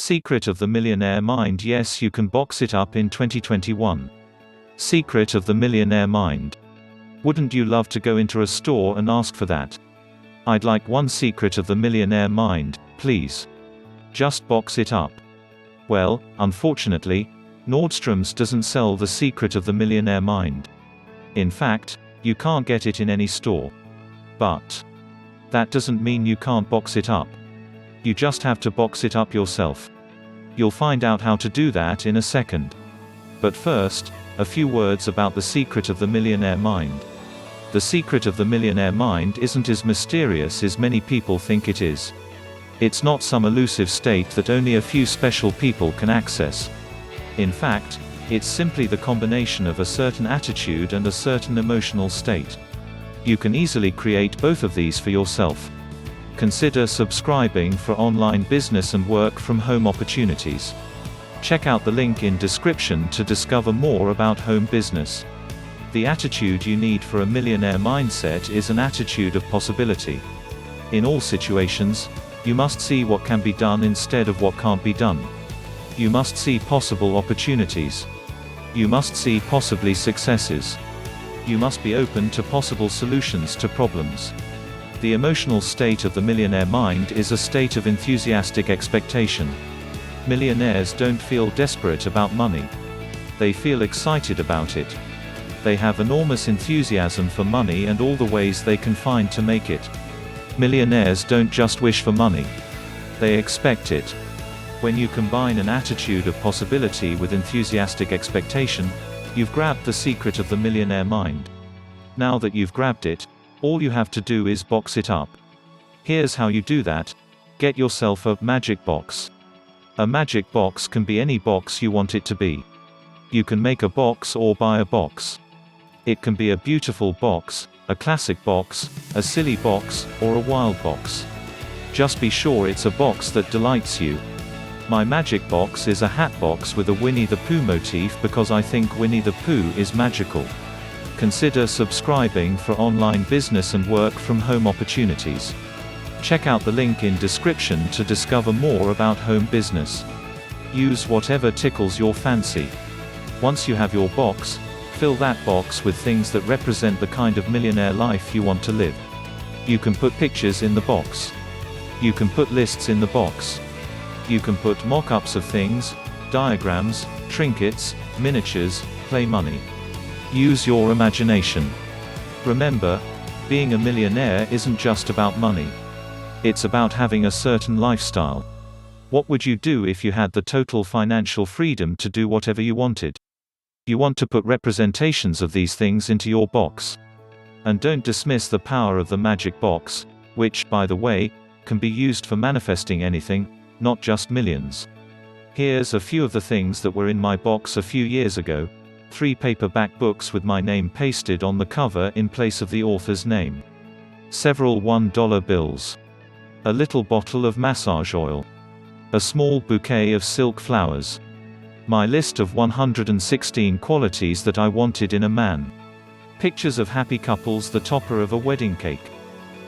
Secret of the Millionaire Mind. Yes, you can box it up in 2021. Secret of the Millionaire Mind. Wouldn't you love to go into a store and ask for that? I'd like one secret of the millionaire mind, please. Just box it up. Well, unfortunately, Nordstrom's doesn't sell the secret of the millionaire mind. In fact, you can't get it in any store. But that doesn't mean you can't box it up. You just have to box it up yourself. You'll find out how to do that in a second. But first, a few words about the secret of the millionaire mind. The secret of the millionaire mind isn't as mysterious as many people think it is. It's not some elusive state that only a few special people can access. In fact, it's simply the combination of a certain attitude and a certain emotional state. You can easily create both of these for yourself. Consider subscribing for online business and work from home opportunities. Check out the link in description to discover more about home business. The attitude you need for a millionaire mindset is an attitude of possibility. In all situations, you must see what can be done instead of what can't be done. You must see possible opportunities. You must see possibly successes. You must be open to possible solutions to problems. The emotional state of the millionaire mind is a state of enthusiastic expectation. Millionaires don't feel desperate about money. They feel excited about it. They have enormous enthusiasm for money and all the ways they can find to make it. Millionaires don't just wish for money. They expect it. When you combine an attitude of possibility with enthusiastic expectation, you've grabbed the secret of the millionaire mind. Now that you've grabbed it, all you have to do is box it up. Here's how you do that. Get yourself a magic box. A magic box can be any box you want it to be. You can make a box or buy a box. It can be a beautiful box, a classic box, a silly box, or a wild box. Just be sure it's a box that delights you. My magic box is a hat box with a Winnie the Pooh motif because I think Winnie the Pooh is magical. Consider subscribing for online business and work from home opportunities. Check out the link in description to discover more about home business. Use whatever tickles your fancy. Once you have your box, fill that box with things that represent the kind of millionaire life you want to live. You can put pictures in the box. You can put lists in the box. You can put mock-ups of things, diagrams, trinkets, miniatures, play money. Use your imagination. Remember, being a millionaire isn't just about money. It's about having a certain lifestyle. What would you do if you had the total financial freedom to do whatever you wanted? You want to put representations of these things into your box. And don't dismiss the power of the magic box, which, by the way, can be used for manifesting anything, not just millions. Here's a few of the things that were in my box a few years ago. 3 paperback books with my name pasted on the cover in place of the author's name. Several $1 bills. A little bottle of massage oil. A small bouquet of silk flowers. My list of 116 qualities that I wanted in a man. Pictures of happy couples, the topper of a wedding cake.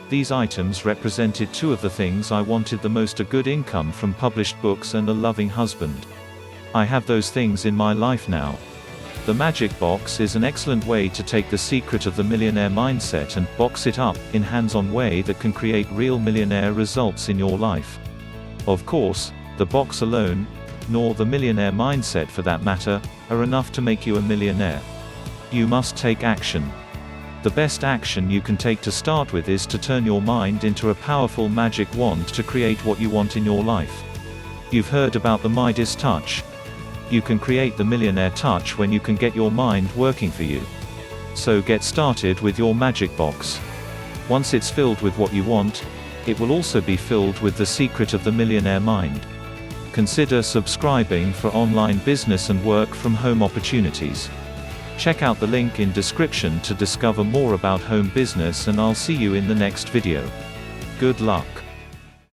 These items represented 2 of the things I wanted the most: a good income from published books and a loving husband. I have those things in my life now. The magic box is an excellent way to take the secret of the millionaire mindset and box it up in hands-on way that can create real millionaire results in your life. Of course, the box alone, nor the millionaire mindset for that matter, are enough to make you a millionaire. You must take action. The best action you can take to start with is to turn your mind into a powerful magic wand to create what you want in your life. You've heard about the Midas touch. You can create the millionaire touch when you can get your mind working for you. So get started with your magic box. Once it's filled with what you want, it will also be filled with the secret of the millionaire mind. Consider subscribing for online business and work from home opportunities. Check out the link in description to discover more about home business, and I'll see you in the next video. Good luck.